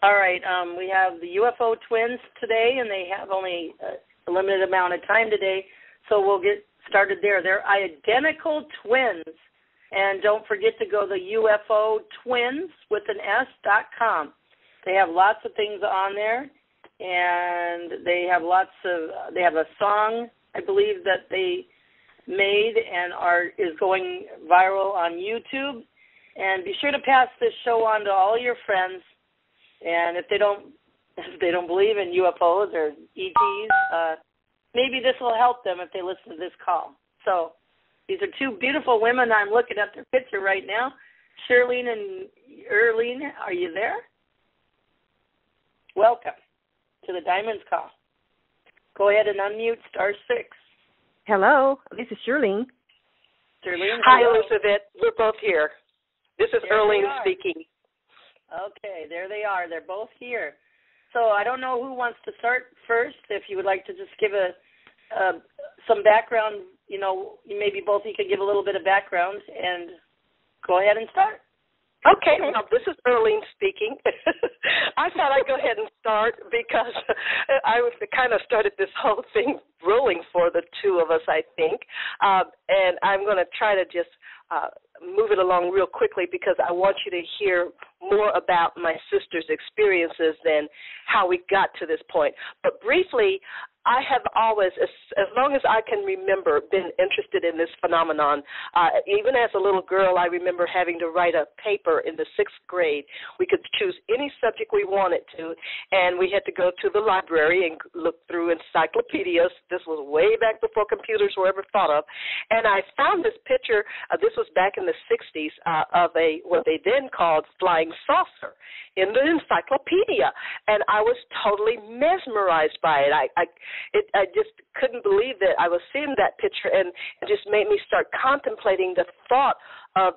All right. We have the UFO twins today, and they have only a limited amount of time today, so we'll get started there. They're identical twins, and don't forget to go to UFO twins with an S.com. They have lots of things on there, and they have they have a song, I believe, that they made and is going viral on YouTube. And be sure to pass this show on to all your friends. And if they don't believe in UFOs or ETs, maybe this will help them if they listen to this call. So these are two beautiful women. I'm looking at their picture right now. Shirlene and Earlene, are you there? Welcome to the Diamonds Call. Go ahead and unmute *6. Hello, this is Shirlene. Shirlene, hi, Elizabeth. We're both here. This is there Earlene speaking. Okay, there they are. They're both here. So I don't know who wants to start first. If you would like to just give some background, maybe both of you could give a little bit of background and go ahead and start. Okay, well, this is Earlene speaking. I thought I'd go ahead and start because I kind of started this whole thing rolling for the two of us, I think. And I'm going to try to just move it along real quickly because I want you to hear more about my sister's experiences than how we got to this point. But briefly, I have always, as long as I can remember, been interested in this phenomenon. Even as a little girl, I remember having to write a paper in the 6th grade. We could choose any subject we wanted to, and we had to go to the library and look through encyclopedias. This was way back before computers were ever thought of. And I found this picture, this was back in the 60s, of what they then called flying saucer in the encyclopedia. And I was totally mesmerized by it. I just couldn't believe that I was seeing that picture, and it just made me start contemplating the thought of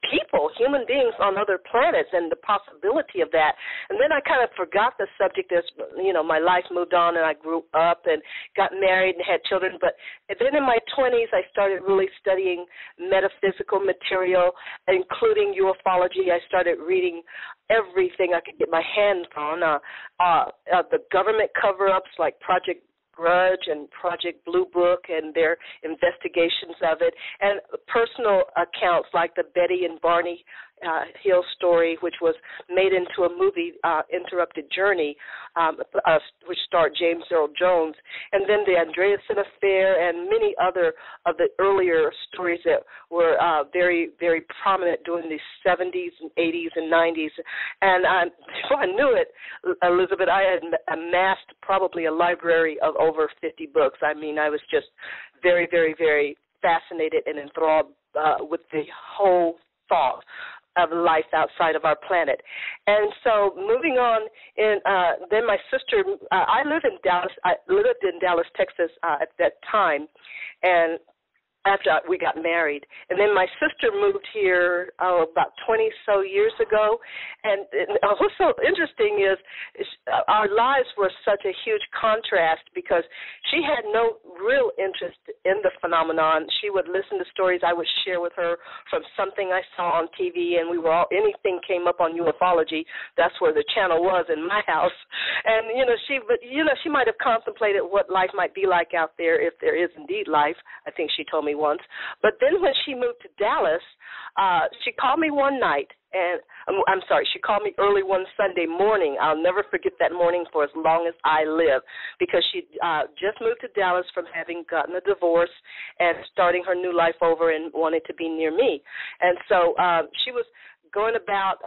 people, human beings on other planets, and the possibility of that. And then I kind of forgot the subject as, my life moved on and I grew up and got married and had children. But then in my 20s, I started really studying metaphysical material, including ufology. I started reading everything I could get my hands on, the government cover-ups like Project Grudge and Project Blue Book and their investigations of it, and personal accounts like the Betty and Barney Hill story, which was made into a movie, Interrupted Journey, which starred James Earl Jones, and then the Andreasen Affair and many other of the earlier stories that were very, very prominent during the 70s and 80s and 90s. And before I knew it, Elizabeth, I had amassed probably a library of over 50 books. I mean, I was just very, very, very fascinated and enthralled with the whole thought of life outside of our planet. And so moving on, then my sister, I lived in Dallas, Texas at that time, and after we got married. And then my sister moved here about 20-so years ago. And what's so interesting is our lives were such a huge contrast because she had no real interest in the phenomenon. She would listen to stories I would share with her from something I saw on TV, and anything came up on ufology. That's where the channel was in my house. And, she might have contemplated what life might be like out there if there is indeed life. I think she told me once. But then when she moved to Dallas, she called me one night, and she called me early one Sunday morning. I'll never forget that morning for as long as I live, because she just moved to Dallas from having gotten a divorce and starting her new life over and wanted to be near me. And so she was going about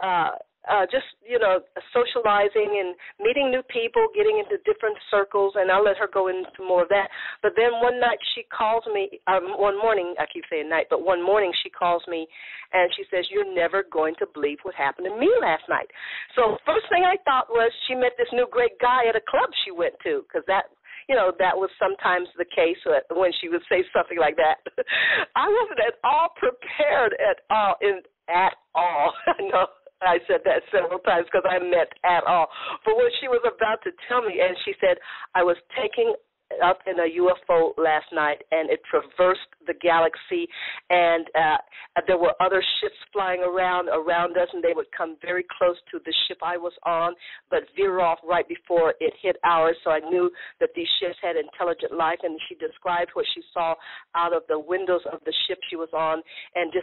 socializing and meeting new people, getting into different circles, and I'll let her go into more of that. But then one night she calls me, one morning, I keep saying night, but one morning she calls me and she says, "You're never going to believe what happened to me last night." So first thing I thought was she met this new great guy at a club she went to, because that was sometimes the case when she would say something like that. I wasn't at all prepared at all. I know. I said that several times because I meant at all. But what she was about to tell me, and she said, I was taking up in a UFO last night, and it traversed the galaxy, and there were other ships flying around us, and they would come very close to the ship I was on, but veer off right before it hit ours, so I knew that these ships had intelligent life, and she described what she saw out of the windows of the ship she was on, and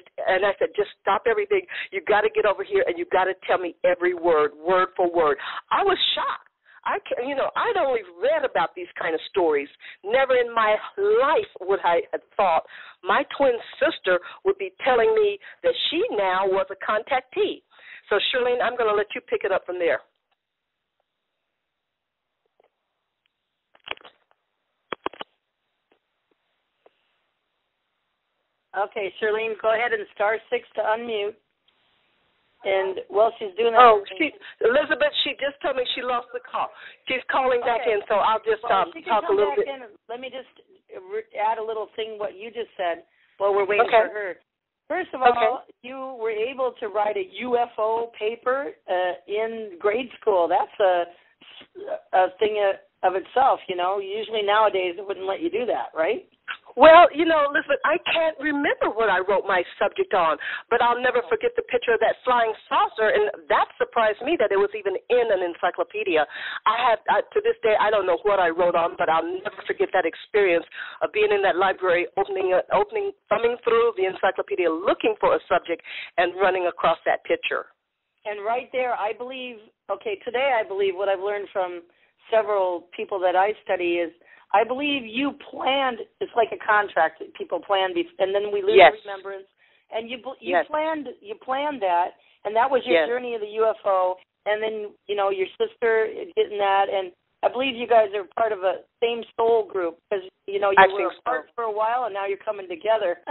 I said, just stop everything. You got to get over here, and you got to tell me every word for word. I was shocked. I'd only read about these kind of stories. Never in my life would I have thought my twin sister would be telling me that she now was a contactee. So, Earlene, I'm going to let you pick it up from there. Okay, Earlene, go ahead and *6 to unmute. And while she's doing that, Elizabeth, she just told me she lost the call. She's calling back in, so I'll just talk a little bit. Let me just add a little thing what you just said while we're waiting for her. First of all, you were able to write a UFO paper in grade school. That's a thing of itself, you know. Usually nowadays it wouldn't let you do that, right? Well, Elizabeth, I can't remember what I wrote my subject on, but I'll never forget the picture of that flying saucer, and that surprised me that it was even in an encyclopedia. To this day, I don't know what I wrote on, but I'll never forget that experience of being in that library, thumbing through the encyclopedia, looking for a subject, and running across that picture. And right there, today I believe what I've learned from several people that I study is, I believe you planned. It's like a contract that people plan, and then we lose remembrance. And you planned that, and that was your journey of the UFO. And then your sister getting that, and I believe you guys are part of a same soul group because you were apart for a while, and now you're coming together.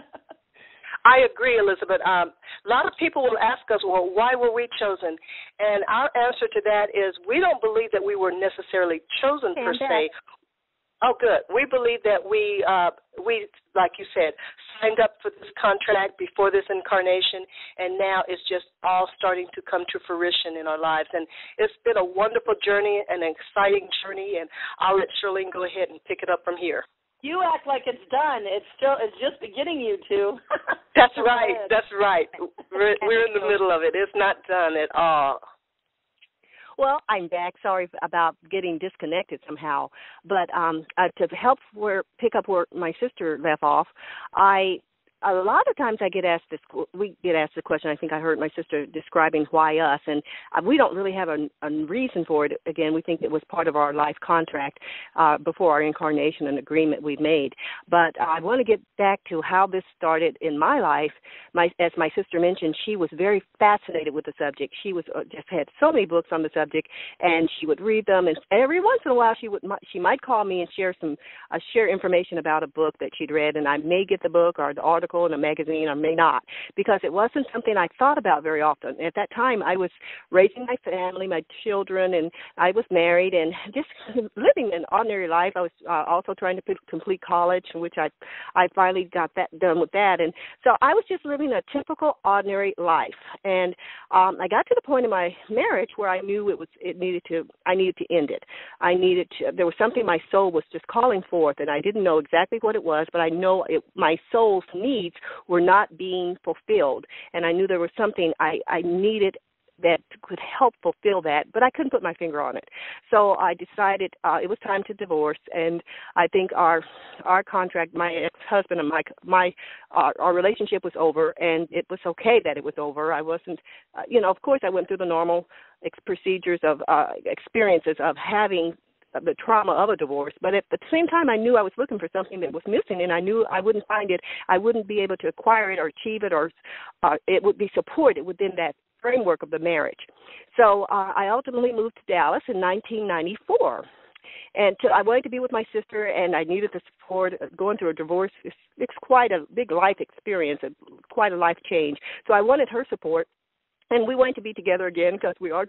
I agree, Elizabeth. A lot of people will ask us, well, why were we chosen? And our answer to that is we don't believe that we were necessarily chosen per se. Oh, good. We believe that we, like you said, signed up for this contract before this incarnation, and now it's just all starting to come to fruition in our lives. And it's been a wonderful journey, an exciting journey, and I'll let Earlene go ahead and pick it up from here. You act like it's done. It's just beginning, you two. That's right. That's right. We're in the middle of it. It's not done at all. Well, I'm back. Sorry about getting disconnected somehow. But to help pick up where my sister left off, a lot of times we get asked the question. I think I heard my sister describing why us, and we don't really have a reason for it. Again, we think it was part of our life contract before our incarnation, an agreement we made. But I want to get back to how this started in my life. As my sister mentioned, she was very fascinated with the subject. She was just had so many books on the subject, and she would read them. And every once in a while, she might call me and share information about a book that she'd read, and I may get the book or the article in a magazine or may not, because it wasn't something I thought about very often. At that time, I was raising my family, my children, and I was married and just living an ordinary life. I was also trying to complete college, which I finally got that done with that. And so I was just living a typical ordinary life. And I got to the point in my marriage where I knew I needed to end it. There was something my soul was just calling forth, and I didn't know exactly what it was, but I know my soul's needs were not being fulfilled, and I knew there was something I needed that could help fulfill that, but I couldn't put my finger on it. So I decided it was time to divorce, and I think our contract, my ex-husband and our relationship was over, and it was okay that it was over. I wasn't, of course I went through the normal procedures of experiences of having the trauma of a divorce, but at the same time I knew I was looking for something that was missing, and I knew I wouldn't find it. I wouldn't be able to acquire it or achieve it, or it would be supported within that framework of the marriage. So I ultimately moved to Dallas in 1994. And I wanted to be with my sister, and I needed the support. Going through a divorce, it's quite a big life experience, quite a life change. So I wanted her support. And we wanted to be together again because we're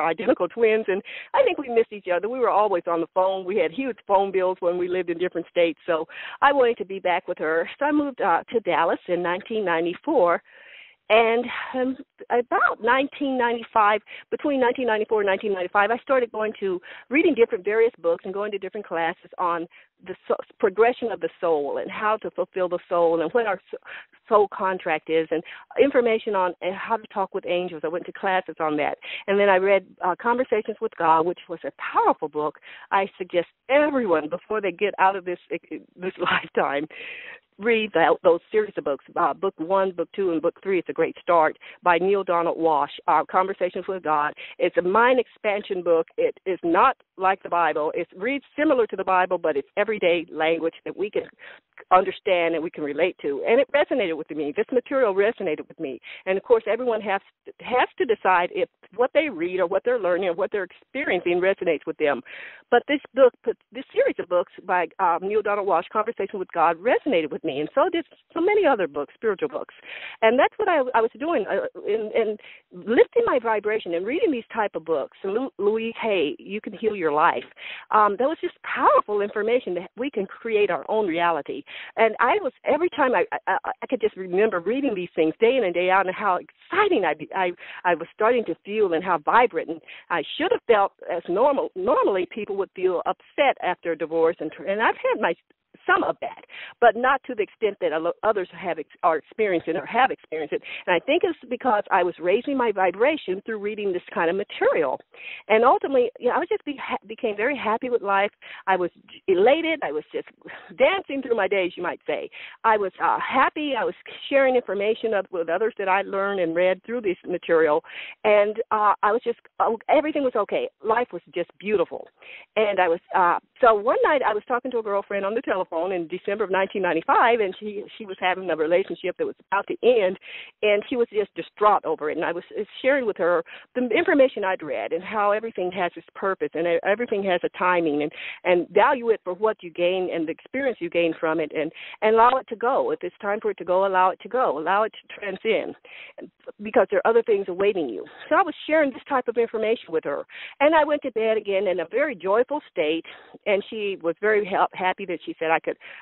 identical twins, and I think we missed each other. We were always on the phone. We had huge phone bills when we lived in different states, so I wanted to be back with her. So I moved to Dallas in 1994, And about 1995, between 1994 and 1995, I started reading various books and going to different classes on the progression of the soul and how to fulfill the soul and what our soul contract is, and information on how to talk with angels. I went to classes on that. And then I read Conversations with God, which was a powerful book. I suggest everyone, before they get out of this lifetime, read those series of books, Book 1, Book 2, and Book 3. It's a great start, by Neil Donald Walsh, Conversations with God. It's a mind expansion book. It is not like the Bible. It reads similar to the Bible, but it's everyday language that we can understand and we can relate to. And it resonated with me. This material resonated with me. And, of course, everyone has to decide if what they read or what they're learning or what they're experiencing resonates with them. But this series of books by Neil Donald Walsh, Conversation with God, resonated with me, and so did so many other books, spiritual books. And that's what I was doing, in lifting my vibration and reading these type of books. Louise Hay, You Can Heal Your Life. That was just powerful information that we can create our own reality. And every time I could just remember reading these things day in and day out, and how exciting I was starting to feel, and how vibrant. And I should have felt as normally people would feel upset after a divorce, and I've had some of that, but not to the extent that others are experiencing or have experienced it. And I think it's because I was raising my vibration through reading this kind of material. And ultimately, I became very happy with life. I was elated. I was just dancing through my days, you might say. I was happy. I was sharing information with others that I learned and read through this material. And everything was okay. Life was just beautiful. And so one night I was talking to a girlfriend on the telephone in December of 1995, and she was having a relationship that was about to end, and she was just distraught over it. And I was sharing with her the information I'd read and how everything has its purpose and everything has a timing, and value it for what you gain and the experience you gain from it, and allow it to go. If it's time for it to go, allow it to go. Allow it to transcend, because there are other things awaiting you. So I was sharing this type of information with her, and I went to bed again in a very joyful state, and she was very happy that she said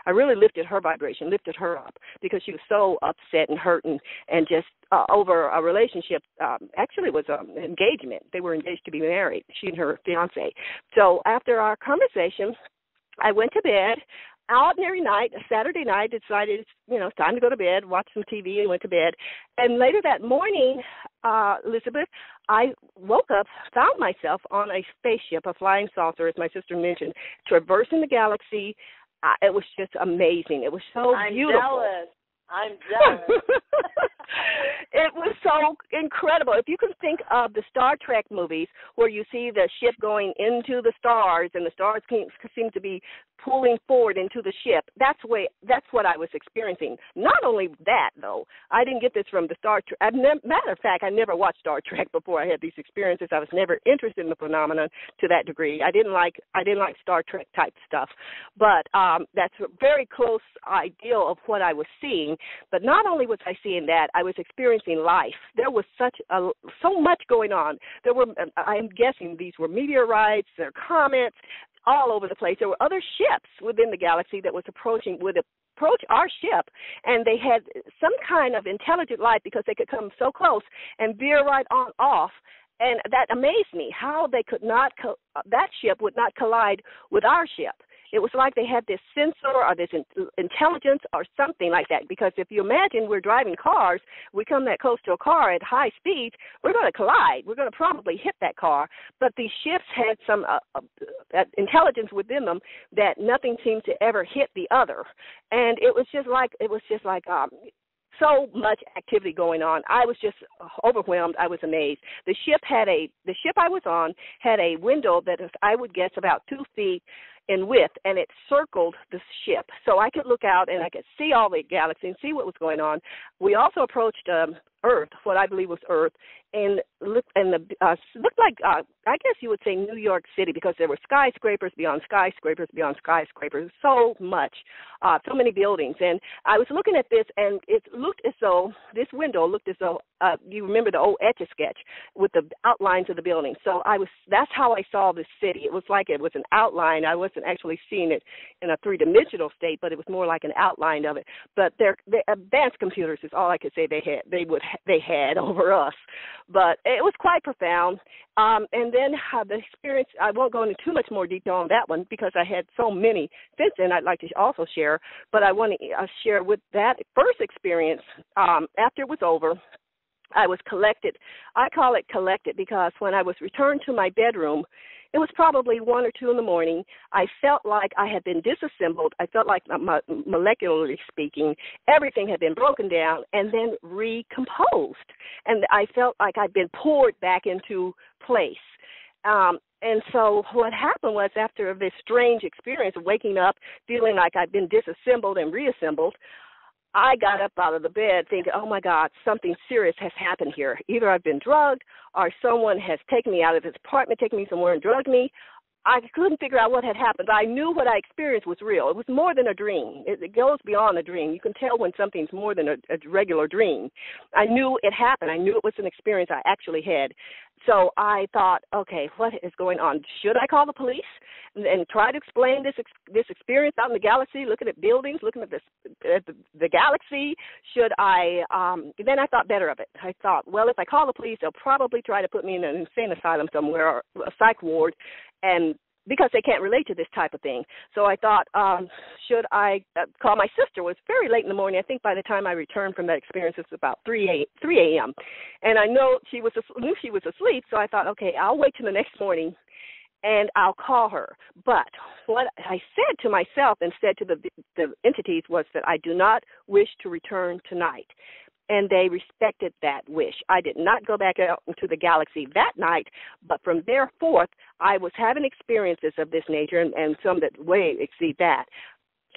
I really lifted her vibration, lifted her up, because she was so upset and hurt and just over a relationship. Actually, it was an engagement. They were engaged to be married, she and her fiance. So after our conversation, I went to bed. Ordinary night, a Saturday night, decided, it's time to go to bed, watch some TV, and went to bed. And later that morning, Elizabeth, I woke up, found myself on a spaceship, a flying saucer, as my sister mentioned, traversing the galaxy. It was just amazing. It was so beautiful. I'm jealous. It was so incredible. If you can think of the Star Trek movies where you see the ship going into the stars and the stars seem to be pulling forward into the ship, that's what I was experiencing. Not only that, though, I didn't get this from the Star Trek. Matter of fact, I never watched Star Trek before I had these experiences. I was never interested in the phenomenon to that degree. I didn't like Star Trek type stuff, but that's a very close ideal of what I was seeing. But not only was I seeing that, I was experiencing life. There was so much going on. There were, I'm guessing, these were meteorites, there were comets, all over the place. There were other ships within the galaxy that would approach our ship, and they had some kind of intelligent life, because they could come so close and veer right on off. And that amazed me, how they could not, that ship would not collide with our ship. It was like they had this sensor or this intelligence or something like that. Because if you imagine we're driving cars, we come that close to a car at high speed, we're going to collide. We're going to probably hit that car. But these ships had some intelligence within them that nothing seemed to ever hit the other. And it was just like so much activity going on. I was just overwhelmed. I was amazed. The ship I was on had a window that I would guess about 2 feet in width, and it circled the ship. So I could look out and I could see all the galaxy and see what was going on. We also approached Earth, what I believe was Earth, and looked like, I guess you would say New York City, because there were skyscrapers beyond skyscrapers beyond skyscrapers, so much, so many buildings. And I was looking at this, and it looked as though, this window looked as though, you remember the old Etch-a-Sketch with the outlines of the buildings. So that's how I saw this city. It was like it was an outline. I wasn't actually seeing it in a three-dimensional state, but it was more like an outline of it. But their advanced computers is all I could say they would they had over us. But it was quite profound. And then the experience, I won't go into too much more detail on that one because I had so many since then I'd like to also share. But I want to share with that first experience, after it was over, I was collected. I call it collected because when I was returned to my bedroom, it was probably 1 or 2 in the morning. I felt like I had been disassembled. I felt like, molecularly speaking, everything had been broken down and then recomposed. And I felt like I'd been poured back into place. And so what happened was, after this strange experience of waking up, feeling like I'd been disassembled and reassembled, I got up out of the bed thinking, oh, my God, something serious has happened here. Either I've been drugged or someone has taken me out of this apartment, taken me somewhere and drugged me. I couldn't figure out what had happened, but I knew what I experienced was real. It was more than a dream. It goes beyond a dream. You can tell when something's more than a regular dream. I knew it happened. I knew it was an experience I actually had. So I thought, okay, what is going on? Should I call the police and try to explain this experience out in the galaxy, looking at buildings, looking at the galaxy? Should I? Then I thought better of it. I thought, well, if I call the police, they'll probably try to put me in an insane asylum somewhere or a psych ward, and because they can't relate to this type of thing. So I thought, should I call my sister? It was very late in the morning. I think by the time I returned from that experience, it was about 3 a.m. And I knew she was asleep, so I thought, okay, I'll wait till the next morning and I'll call her. But what I said to myself and said to the entities was that I do not wish to return tonight. And they respected that wish. I did not go back out into the galaxy that night, but from there forth, I was having experiences of this nature, and some that way exceed that,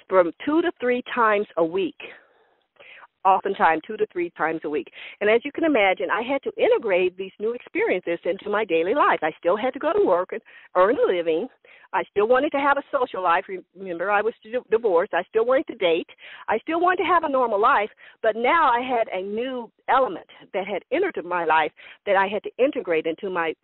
from 2 to 3 times a week. Oftentimes 2 to 3 times a week. And as you can imagine, I had to integrate these new experiences into my daily life. I still had to go to work and earn a living. I still wanted to have a social life. Remember, I was divorced. I still wanted to date. I still wanted to have a normal life, but now I had a new element that had entered my life that I had to integrate into my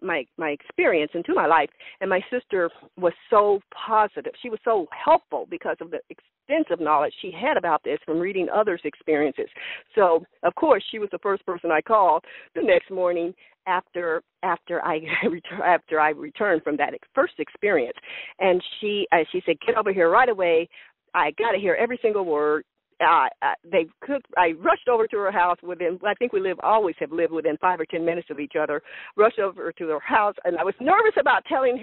experience, into my life. And my sister was so positive. She was so helpful because of the extensive knowledge she had about this from reading others' experiences. So, of course, she was the first person I called the next morning after I returned from that first experience. And she said, get over here right away. I got to hear every single word. I rushed over to her house within, I think always have lived within 5 or 10 minutes of each other, rushed over to her house, and I was nervous about telling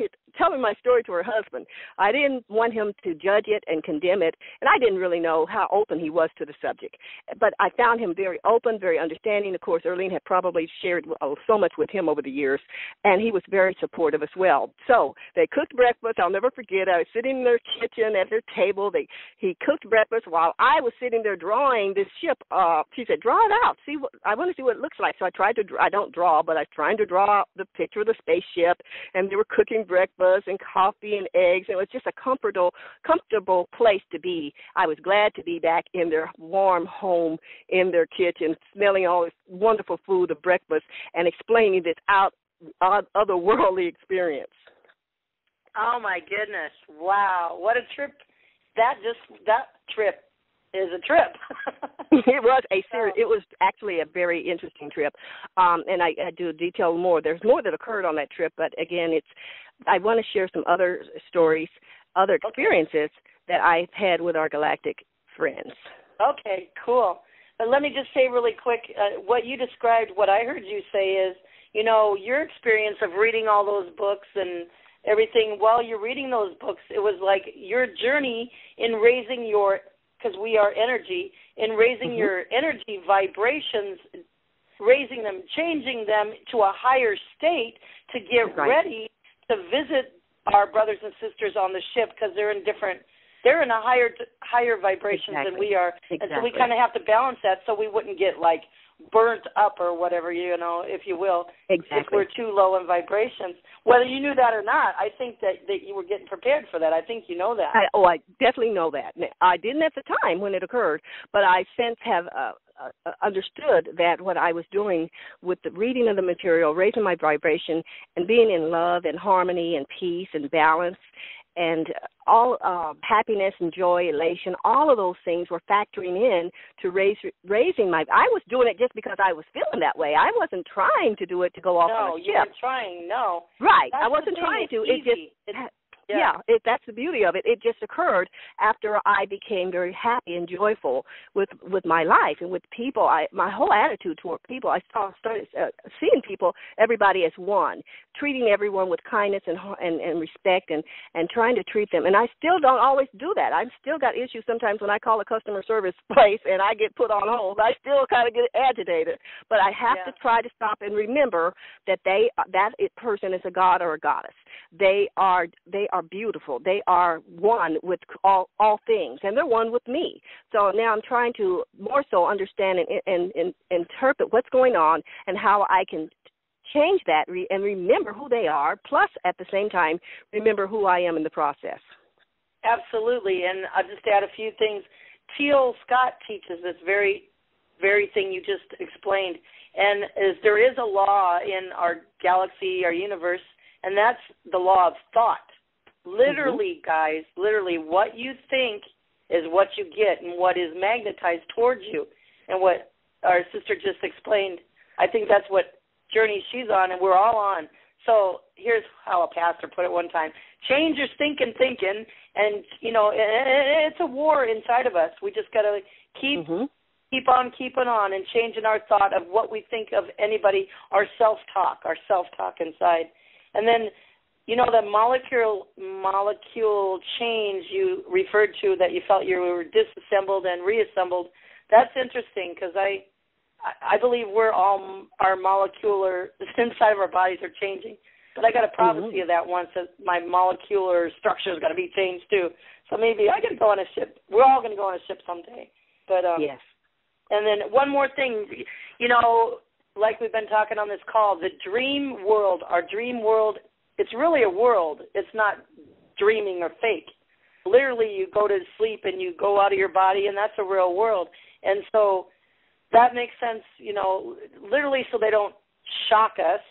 my story to her husband. I didn't want him to judge it and condemn it, and I didn't really know how open he was to the subject. But I found him very open, very understanding. Of course, Earlene had probably shared so much with him over the years, and he was very supportive as well. So they cooked breakfast. I'll never forget. I was sitting in their kitchen at their table. He cooked breakfast while I was sitting there drawing this ship. She said, draw it out. I want to see what it looks like. So I don't draw, but I was trying to draw out the picture of the spaceship, and they were cooking breakfast and coffee and eggs. And it was just a comfortable place to be. I was glad to be back in their warm home in their kitchen, smelling all this wonderful food of breakfast and explaining this otherworldly experience. Oh, my goodness. Wow. What a trip. That trip is a trip. It was actually a very interesting trip. And I do detail more. There's more that occurred on that trip, but again, I want to share some other stories, other experiences that I've had with our galactic friends. Okay, cool. But let me just say really quick, what you described, what I heard you say is, your experience of reading all those books and everything, while you're reading those books, it was like your journey in raising because we are energy, in raising your energy vibrations, raising them, changing them to a higher state to get ready to visit our brothers and sisters on the ship, because they're in a higher vibrations than we are. Exactly. And so we kind of have to balance that so we wouldn't get burnt up or whatever, if you will, if we're too low in vibrations. Whether you knew that or not, I think that you were getting prepared for that. I think you know that. I definitely know that. I didn't at the time when it occurred, but I since have understood that what I was doing with the reading of the material, raising my vibration, and being in love and harmony and peace and balance and all happiness and joy, elation, all of those things were factoring in to raising my. I was doing it just because I was feeling that way. I wasn't trying to do it to go off on a ship. No, you weren't trying. No, right. That's I wasn't trying to. It just. That's the beauty of it. It just occurred after I became very happy and joyful with my life and with people. My whole attitude toward people, I started seeing people, everybody as one, treating everyone with kindness and respect and trying to treat them. And I still don't always do that. I've still got issues sometimes when I call a customer service place and I get put on hold. I still kind of get agitated. But I have to try to stop and remember that that person is a god or a goddess. They are beautiful. They are one with all things, and they're one with me. So now I'm trying to more so understand and interpret what's going on and how I can change that and remember who they are, plus at the same time remember who I am in the process. Absolutely, and I'll just add a few things. Teal Scott teaches this very thing you just explained, and there is a law in our galaxy, our universe, and that's the law of thought. Literally, guys, what you think is what you get and what is magnetized towards you. And what our sister just explained, I think that's what journey she's on and we're all on. So here's how a pastor put it one time. Change your stinking thinking, and, it's a war inside of us. We just got to keep on keeping on and changing our thought of what we think of anybody, our self-talk inside. And then, the molecule change you referred to, that you felt you were disassembled and reassembled, that's interesting because I believe we're all, our molecular, inside of our bodies are changing. But I got a prophecy of that once, that my molecular structure is going to be changed too. So maybe I got to go on a ship. We're all going to go on a ship someday. But yes. And then one more thing, like we've been talking on this call, the dream world, our dream world, it's really a world. It's not dreaming or fake. Literally, you go to sleep and you go out of your body, and that's a real world. And so that makes sense, literally so they don't shock us,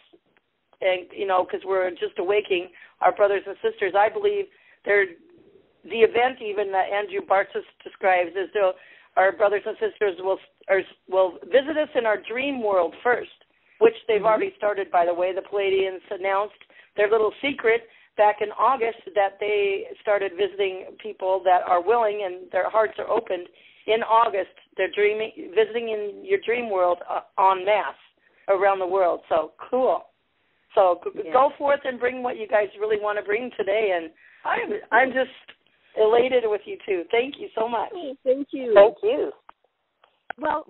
and because we're just awaking our brothers and sisters. I believe the event even that Andrew Bartzis describes is our brothers and sisters will visit us in our dream world first, which they've already started, by the way. The Palladians announced their little secret back in August that they started visiting people that are willing and their hearts are opened. In August, they're visiting in your dream world en masse around the world. So cool. So go forth and bring what you guys really want to bring today. And I'm just elated with you too. Thank you so much. Thank you. Thank you. Well,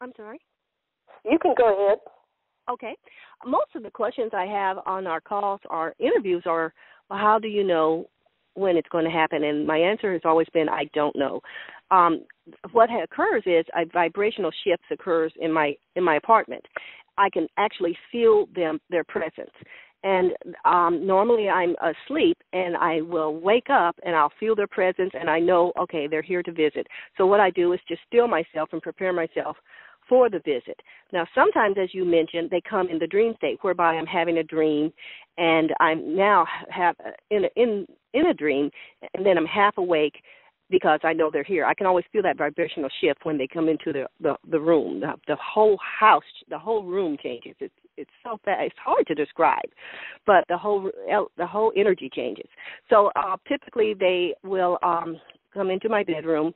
I'm sorry? You can go ahead. Okay. Most of the questions I have on our calls, our interviews are, well, how do you know when it's going to happen? And my answer has always been, I don't know. What occurs is a vibrational shift occurs in my apartment. I can actually feel their presence. And normally I'm asleep, and I will wake up, and I'll feel their presence, and I know, okay, they're here to visit. So what I do is just still myself and prepare myself for the visit. Now, sometimes, as you mentioned, they come in the dream state, whereby I'm having a dream, and I'm now in a dream, and then I'm half awake because I know they're here. I can always feel that vibrational shift when they come into the room. The whole house, the whole room changes. It's so fast. It's hard to describe, but the whole energy changes. So typically they will come into my bedroom,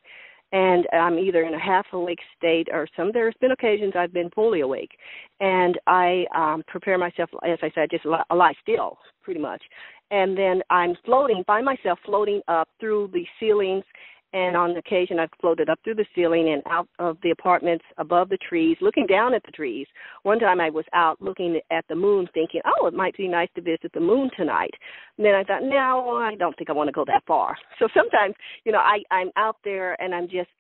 and I'm either in a half-awake state or there's been occasions I've been fully awake. And I prepare myself, as I said, just lie still, pretty much. And then I'm find myself floating up through the ceilings, and on occasion I've floated up through the ceiling and out of the apartments above the trees, looking down at the trees. One time I was out looking at the moon thinking, oh, it might be nice to visit the moon tonight. And then I thought, no, I don't think I want to go that far. So sometimes, I'm out there and I'm just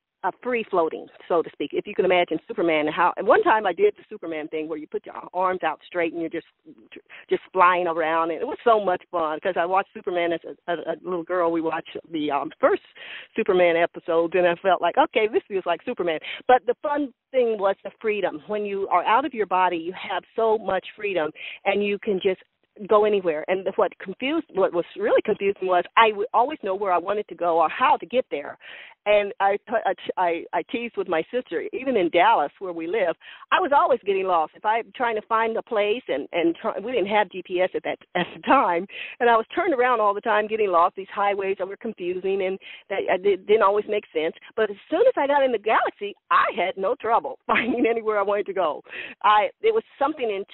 free floating, so to speak. If you can imagine Superman, and one time I did the Superman thing where you put your arms out straight and you're just flying around, and it was so much fun because I watched Superman as a little girl. We watched the first Superman episodes, and I felt like, okay, this feels like Superman. But the fun thing was the freedom. When you are out of your body, you have so much freedom, and you can just go anywhere. And what was really confusing was I would always know where I wanted to go or how to get there. And I teased with my sister, even in Dallas where we live, I was always getting lost. If I'm trying to find a place, we didn't have GPS at the time, and I was turned around all the time getting lost. These highways that were confusing and that didn't always make sense. But as soon as I got in the Galaxy, I had no trouble finding anywhere I wanted to go. It was something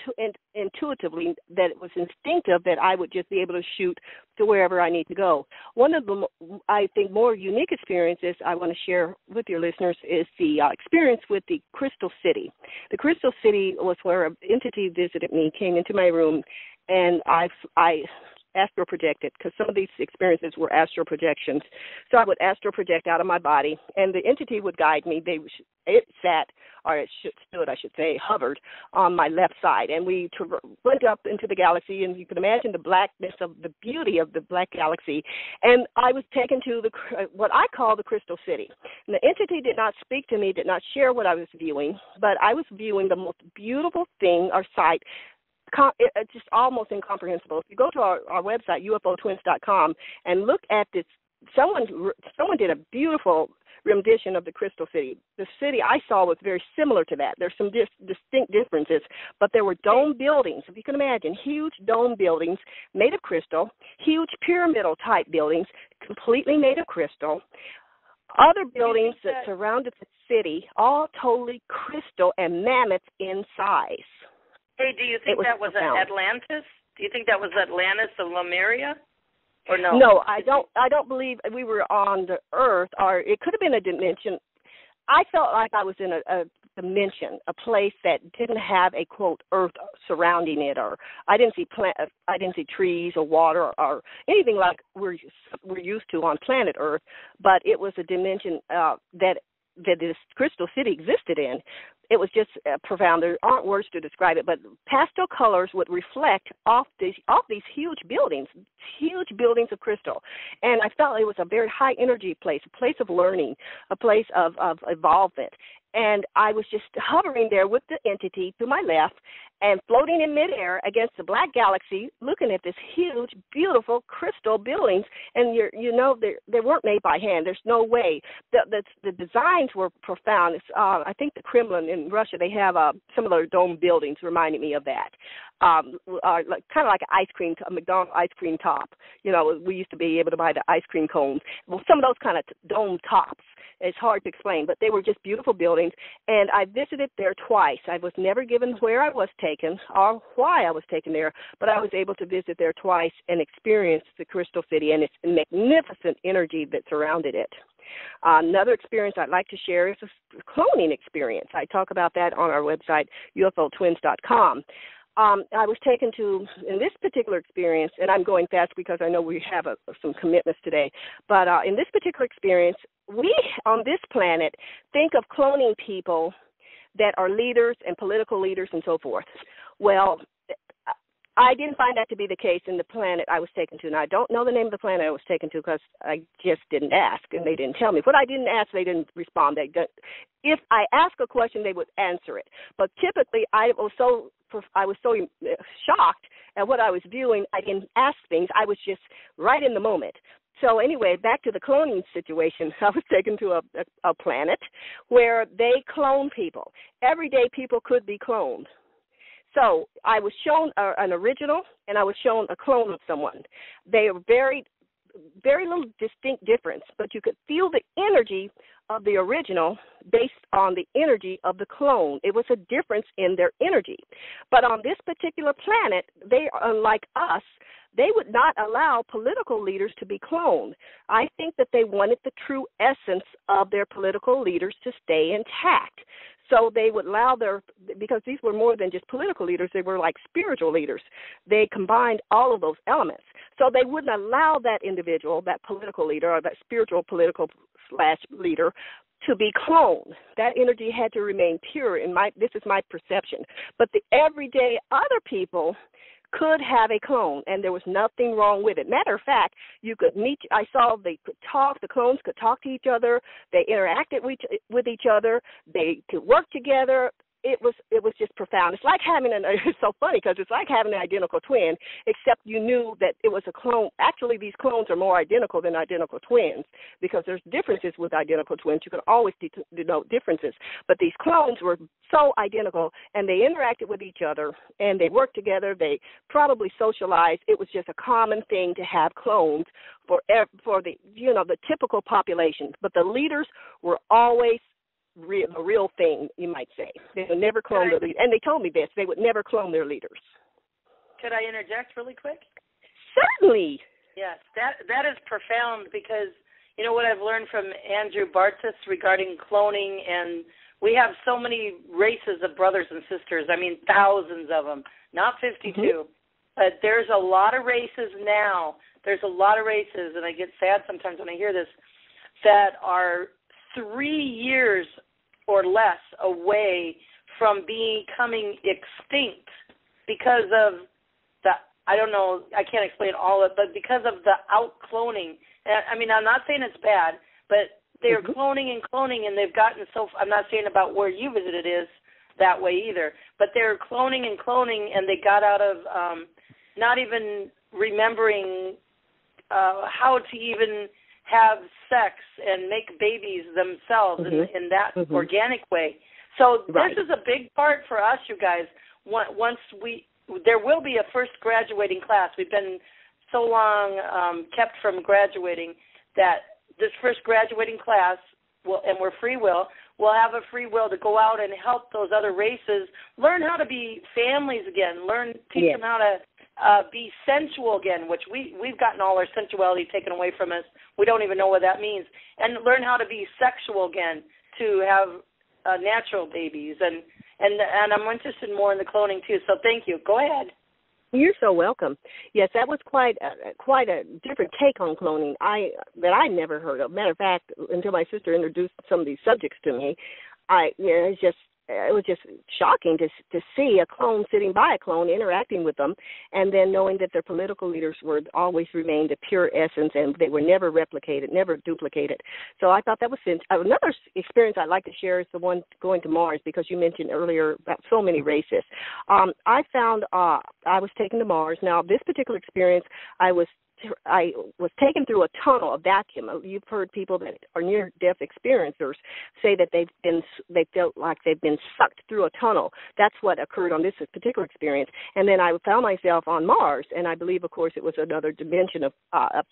intuitively that it was instinctive that I would just be able to shoot to wherever I need to go. One of the, I think, more unique experiences I want to share with your listeners is the experience with the Crystal City. The Crystal City was where an entity visited me, came into my room, and I astral projected, because some of these experiences were astral projections. So I would astral project out of my body, and the entity would guide me. It sat, or it stood, I should say, hovered on my left side, and we went up into the galaxy, and you can imagine the blackness of the beauty of the black galaxy. And I was taken to what I call the Crystal City. And the entity did not speak to me, did not share what I was viewing, but I was viewing the most beautiful thing or sight. It's just almost incomprehensible. If you go to our website, UFOtwins.com, and look at this, someone did a beautiful rendition of the Crystal City. The city I saw was very similar to that. There's some distinct differences, but there were dome buildings, if you can imagine, huge dome buildings made of crystal, huge pyramidal-type buildings completely made of crystal, other buildings that surrounded the city, all totally crystal and mammoth in size. Hey, do you think that was Atlantis? Do you think that was Atlantis of Lemuria? Or no? No, I don't believe we were on the Earth, or it could have been a dimension. I felt like I was in a dimension, a place that didn't have a quote Earth surrounding it, or I didn't see trees or water or anything like we're used to on planet Earth. But it was a dimension that this Crystal City existed in. It was just profound. There aren't words to describe it, but pastel colors would reflect off these huge buildings of crystal. And I felt it was a very high energy place, a place of learning, a place of evolvement. And I was just hovering there with the entity to my left and floating in midair against the black galaxy, looking at this huge, beautiful crystal buildings. And they weren't made by hand. There's no way. The designs were profound. I think the Kremlin in Russia, they have similar dome buildings reminding me of that. Kind of like a McDonald's ice cream top. We used to be able to buy the ice cream cones. Well, some of those kind of dome tops. It's hard to explain, but they were just beautiful buildings, and I visited there twice. I was never given where I was taken or why I was taken there, but I was able to visit there twice and experience the Crystal City and its magnificent energy that surrounded it. Another experience I'd like to share is a cloning experience. I talk about that on our website, UFOtwins.com. I was taken to, in this particular experience, and I'm going fast because I know we have some commitments today, but in this particular experience, we on this planet think of cloning people that are leaders and political leaders and so forth. Well, I didn't find that to be the case in the planet I was taken to. Now, I don't know the name of the planet I was taken to because I just didn't ask, and they didn't tell me. What I didn't ask, they didn't respond. If I ask a question, they would answer it. But typically, I was so shocked at what I was viewing, I didn't ask things. I was just right in the moment. So anyway, back to the cloning situation. I was taken to a planet where they clone people. Everyday people could be cloned. So I was shown an original, and I was shown a clone of someone. They are very, very little distinct difference, but you could feel the energy of the original based on the energy of the clone. It was a difference in their energy. But on this particular planet, they are like us. They would not allow political leaders to be cloned. I think that they wanted the true essence of their political leaders to stay intact. So they would allow because these were more than just political leaders, they were like spiritual leaders. They combined all of those elements. So they wouldn't allow that individual, that political leader or that spiritual political / leader to be cloned. That energy had to remain pure. This is my perception. But the everyday other people could have a clone, and there was nothing wrong with it. Matter of fact, you could meet. I saw they could talk. The clones could talk to each other. They interacted with each other. They could work together. it was just profound. It's like having it's so funny because it's like having an identical twin, except you knew that it was a clone. Actually, these clones are more identical than identical twins because there's differences with identical twins. You can always denote differences. But these clones were so identical, and they interacted with each other, and they worked together. They probably socialized. It was just a common thing to have clones for the the typical population. But the leaders were always a real thing, you might say. They would never clone their leaders. And they told me this. They would never clone their leaders. Could I interject really quick? Certainly. Yes, that is profound because, what I've learned from Andrew Bartzis regarding cloning, and we have so many races of brothers and sisters. I mean, thousands of them, not 52. Mm-hmm. But there's a lot of races now. There's a lot of races, and I get sad sometimes when I hear this, that are 3 years or less away from becoming extinct because of I don't know, I can't explain all of it, but because of the out-cloning. I mean, I'm not saying it's bad, but they're cloning, and they've gotten I'm not saying about where you visited is that way either, but they're cloning, and they got out of not even remembering how to even have sex and make babies themselves in that organic way. So this is a big part for us, you guys. There will be a first graduating class. We've been so long kept from graduating that this first graduating class, and we're free will, we'll have a free will to go out and help those other races learn how to be families again, teach them how to be sensual again, which we've gotten all our sensuality taken away from us. We don't even know what that means. And learn how to be sexual again, to have natural babies. And I'm interested more in the cloning too, so thank you. Go ahead. You're so welcome. Yes, that was quite a different take on cloning that I never heard of. Matter of fact, until my sister introduced some of these subjects to me, it was just shocking to see a clone sitting by a clone, interacting with them, and then knowing that their political leaders always remained a pure essence, and they were never replicated, never duplicated. So I thought that was another experience I'd like to share is the one going to Mars, because you mentioned earlier about so many races. I found I was taken to Mars. Now, this particular experience, I was taken through a tunnel, a vacuum. You've heard people that are near-death experiencers say that they felt like they've been sucked through a tunnel. That's what occurred on this particular experience. And then I found myself on Mars, and I believe, of course, it was another dimension of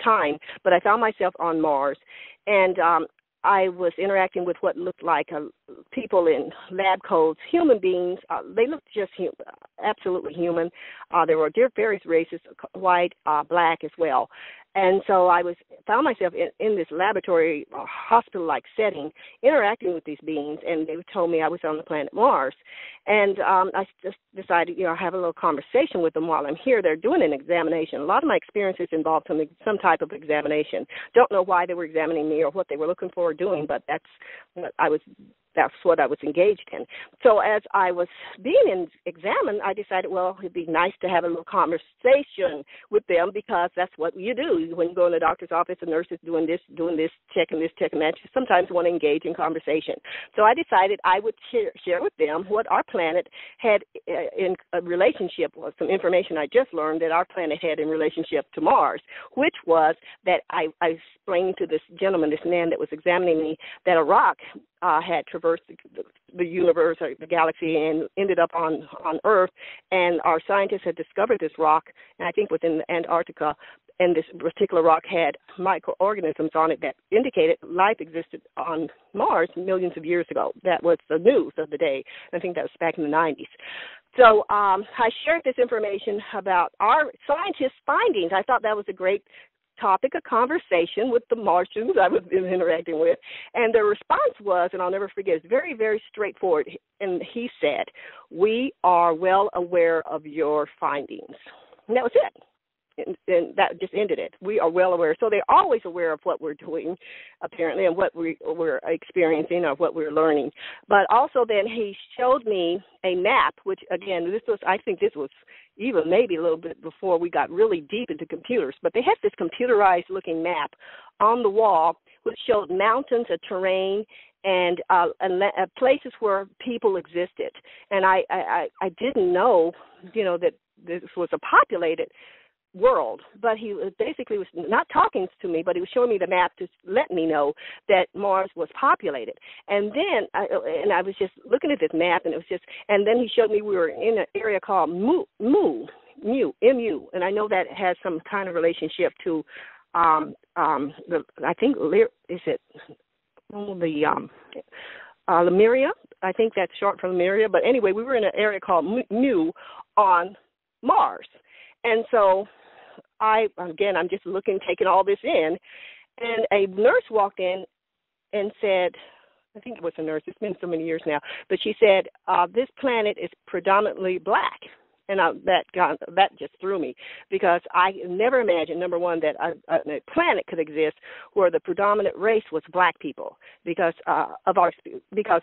time, but I found myself on Mars, and I was interacting with what looked like people in lab coats, human beings. They looked just absolutely human. There were various races, white, black as well. And so I found myself in this laboratory, hospital-like setting, interacting with these beings, and they told me I was on the planet Mars. And I just decided, have a little conversation with them while I'm here. They're doing an examination. A lot of my experiences involved some type of examination. Don't know why they were examining me or what they were looking for or doing, but that's what I was engaged in. So as I was being examined, I decided, well, it'd be nice to have a little conversation with them, because that's what you do when you go in the doctor's office. The nurse is doing this, checking that. You sometimes want to engage in conversation. So I decided I would share with them what our planet had in a relationship, or some information I just learned that our planet had in relationship to Mars, which was that I explained to this gentleman, this man that was examining me, that a rock had traversed the universe, or the galaxy, and ended up on Earth, and our scientists had discovered this rock, and I think within Antarctica, and this particular rock had microorganisms on it that indicated life existed on Mars millions of years ago. That was the news of the day. I think that was back in the 90s. So I shared this information about our scientists' findings. I thought that was a great topic of conversation with the Martians I was interacting with. And the response was, and I'll never forget, it's very, very straightforward. And he said, "We are well aware of your findings." And that was it. And that just ended it. We are well aware. So they're always aware of what we're doing, apparently, and what we're experiencing or what we're learning. But also then he showed me a map, which, again, I think this was even maybe a little bit before we got really deep into computers. But they had this computerized-looking map on the wall which showed mountains, a terrain, and places where people existed. And I didn't know, that this was a populated world, but he basically was not talking to me, but he was showing me the map to let me know that Mars was populated. And then I was just looking at this map, and and then he showed me we were in an area called Mu, and I know that has some kind of relationship to I think is it Lemuria? I think that's short for Lemuria. But anyway, we were in an area called Mu on Mars, and so I'm just looking, taking all this in, and a nurse walked in and said, I think it was a nurse, it's been so many years now, but she said, this planet is predominantly black. And that just threw me, because I never imagined, number one, that a planet could exist where the predominant race was black people, because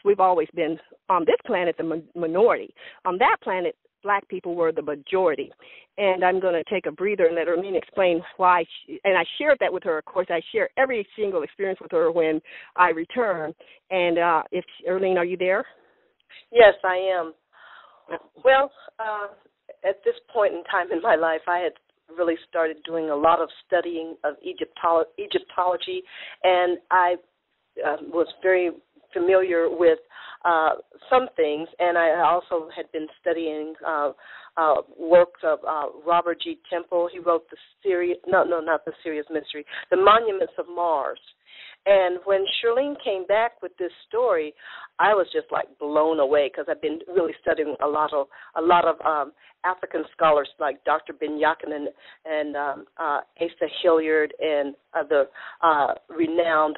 we've always been on this planet the minority. On that planet, black people were the majority. And I'm going to take a breather and let Earlene explain why. And I shared that with her. Of course, I share every single experience with her when I return. And if Earlene, are you there? Yes, I am. Well, at this point in time in my life, I had really started doing a lot of studying of Egyptology, and I was very familiar with some things, and I also had been studying works of Robert G. Temple. He wrote not the Serious Mystery, The Monuments of Mars. And when Earlene came back with this story, I was just like blown away, because I've been really studying a lot of African scholars like Dr. Ben Yakinen and Asa Hilliard and the renowned,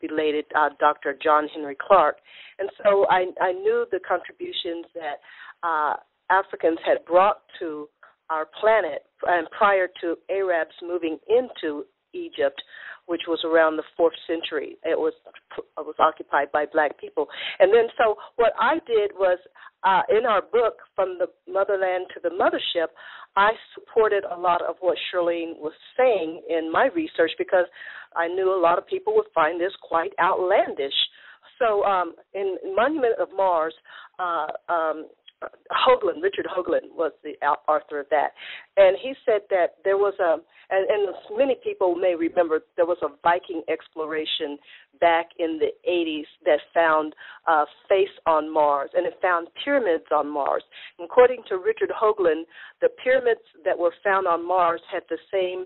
belated Dr. John Henry Clark. And so I knew the contributions that Africans had brought to our planet, and prior to Arabs moving into Egypt, which was around the 4th century. It was occupied by black people. And then so what I did was, in our book, From the Motherland to the Mothership, I supported a lot of what Earlene was saying in my research, because I knew a lot of people would find this quite outlandish. So in Monument of Mars, Richard Hoagland was the author of that, and he said that there was and many people may remember, there was a Viking exploration back in the 80s that found face on Mars, and it found pyramids on Mars. And according to Richard Hoagland, the pyramids that were found on Mars had the same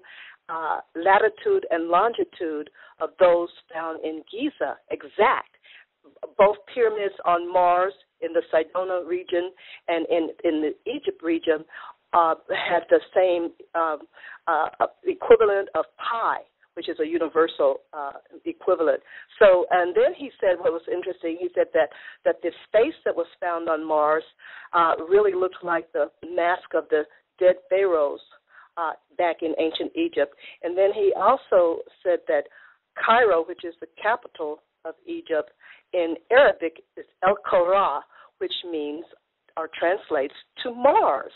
latitude and longitude of those found in Giza, exact. Both pyramids on Mars in the Sidona region and in the Egypt region had the same equivalent of pi, which is a universal equivalent. So, and then he said what was interesting, he said that this face that was found on Mars really looked like the mask of the dead pharaohs back in ancient Egypt. And then he also said that Cairo, which is the capital of Egypt, in Arabic is El Qura, which means or translates to Mars.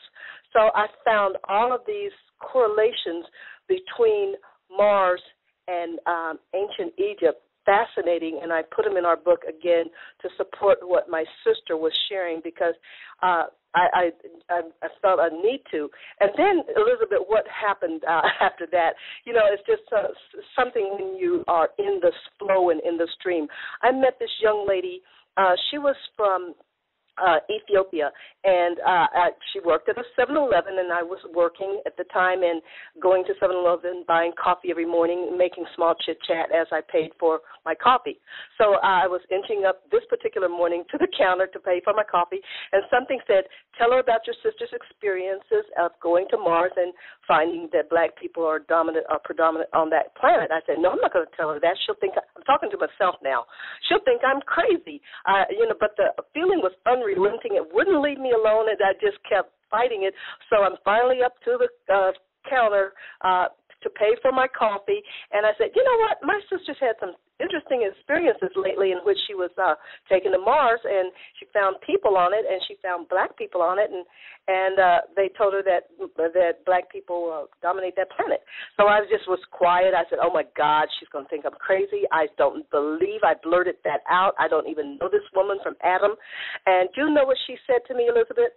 So I found all of these correlations between Mars and ancient Egypt fascinating, and I put them in our book again to support what my sister was sharing, because I felt a need to. And then, Elizabeth, what happened after that? It's just something when you are in the flow and in the stream. I met this young lady. She was from Ethiopia, and she worked at a 7-Eleven, and I was working at the time and going to 7-Eleven, buying coffee every morning, making small chit-chat as I paid for my coffee. So I was inching up this particular morning to the counter to pay for my coffee, and something said, tell her about your sister's experiences of going to Mars and finding that black people are predominant on that planet. I said, no, I'm not going to tell her that. She'll think I'm talking to myself now. She'll think I'm crazy. But the feeling was unrelenting. It wouldn't leave me alone, and I just kept fighting it. So I'm finally up to the counter to pay for my coffee, and I said, you know what? My sister's had some interesting experiences experiences lately in which she was taken to Mars, and she found people on it, and she found black people on it, and they told her that black people dominate that planet. So I just was quiet. I said, oh, my God, she's going to think I'm crazy. I don't believe I blurted that out. I don't even know this woman from Adam. And do you know what she said to me, Elizabeth?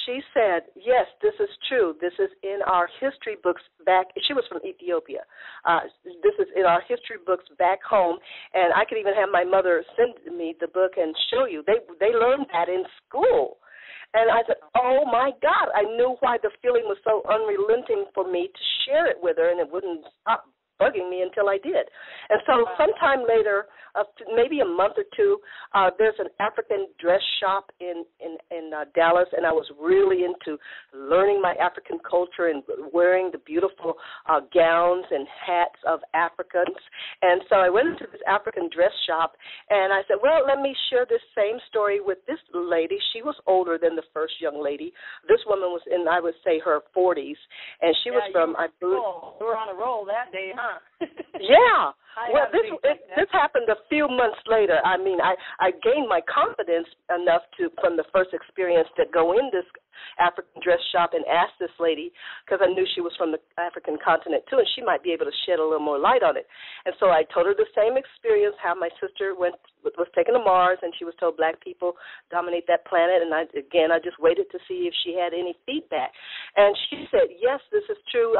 She said, yes, this is true. This is in our history books back. She was from Ethiopia. This is in our history books back home, and I could even have my mother send me the book and show you. They learned that in school. And I said, oh, my God, I knew why the feeling was so unrelenting for me to share it with her, and it wouldn't stop bugging me until I did. And so sometime later, maybe a month or two, there's an African dress shop in Dallas, and I was really into learning my African culture and wearing the beautiful gowns and hats of Africans. And so I went into this African dress shop, and I said, well, let me share this same story with this lady. She was older than the first young lady. This woman was in, I would say, her 40s, and she was from, I believe. We were on a roll that day, huh? Yeah. Well, this happened a few months later. I mean, I gained my confidence enough from the first experience to go in this African dress shop and ask this lady, because I knew she was from the African continent too, and she might be able to shed a little more light on it. And so I told her the same experience, how my sister was taken to Mars, and she was told black people dominate that planet. And I just waited to see if she had any feedback. And she said, yes, this is true,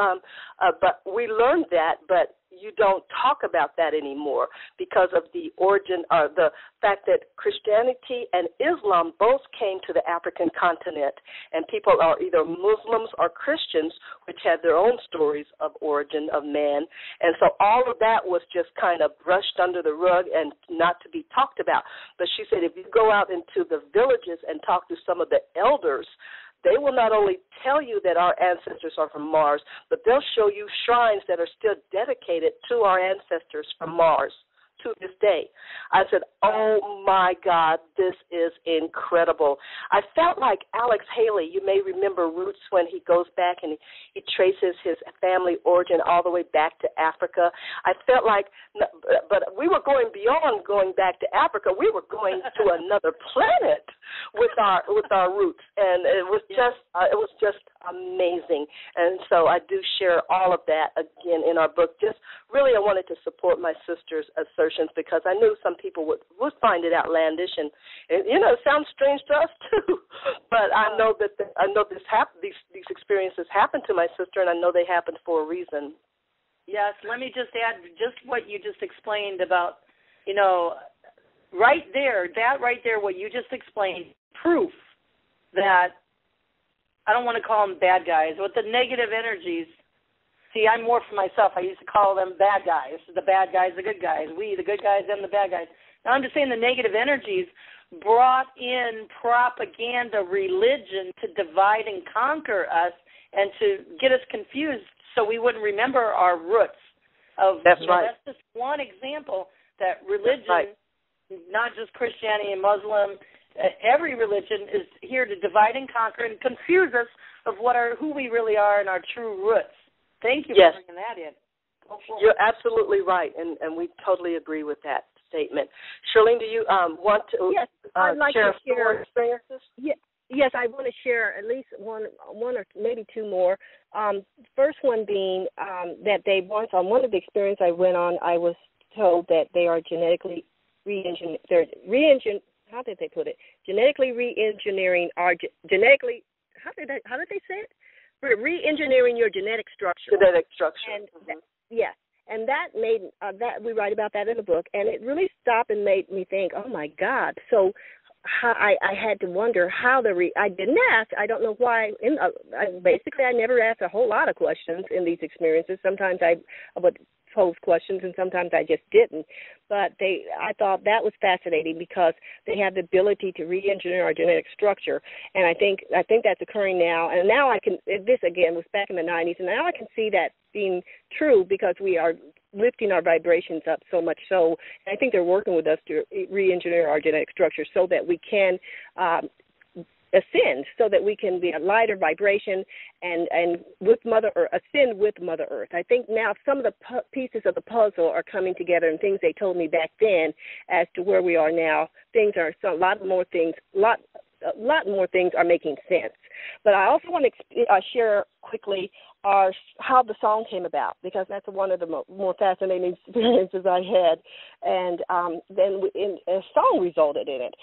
but we learned that, but you don't talk about that anymore because of the origin, the fact that Christianity and Islam both came to the African continent, and people are either Muslims or Christians, which had their own stories of origin of man. And so all of that was just kind of brushed under the rug and not to be talked about. But she said if you go out into the villages and talk to some of the elders, they will not only tell you that our ancestors are from Mars, but they'll show you shrines that are still dedicated to our ancestors from Mars to this day. I said, oh, my God, this is incredible. I felt like Alex Haley. You may remember Roots when he goes back and he traces his family origin all the way back to Africa. I felt like, but we were going beyond going back to Africa. We were going to another planet with our roots, and it was just amazing. And so I do share all of that again in our book. Just really, I wanted to support my sister's assertions because I knew some people would find it outlandish, and you know, it sounds strange to us too. But I know that these experiences happened to my sister, and I know they happened for a reason. Yes, let me just add just what you just explained about, you know, right there, what you just explained, proof that I don't want to call them bad guys, but the negative energies. See, I'm more for myself. I used to call them bad guys. The bad guys, the good guys. We, the good guys, them, the bad guys. Now I'm just saying the negative energies brought in propaganda, religion to divide and conquer us and to get us confused so we wouldn't remember our roots. That's right. That's just one example that religion, not just Christianity and Muslim, every religion is here to divide and conquer and confuse us of who we really are and our true roots. Thank you for bringing that in. You're absolutely right, and we totally agree with that statement. Charlene, do you want to I'd like share to share experiences? Yes, I want to share at least one or maybe two more. First one being that they once, on one of the experiences I went on, I was told that they are genetically how did they put it? Genetically re-engineering our genetically. How did they say it? We're re-engineering your genetic structure. And and that made that we write about that in the book, and it really stopped and made me think, oh my God. So I had to wonder how I didn't ask. I don't know why. Basically, I never asked a whole lot of questions in these experiences. Sometimes I would pose questions, and sometimes I just didn't. But I thought that was fascinating because they have the ability to re-engineer our genetic structure, and I think that's occurring now. And now I can. This again was back in the 90s, and now I can see that being true because we are lifting our vibrations up so much so. And I think they're working with us to re-engineer our genetic structure so that we can ascend so that we can be a lighter vibration and with Mother Earth, ascend with Mother Earth. I think now some of the pieces of the puzzle are coming together, and things they told me back then as to where we are now. A lot more things are making sense. But I also want to share quickly how the song came about, because that's one of the more fascinating experiences I had. And then a song resulted in it.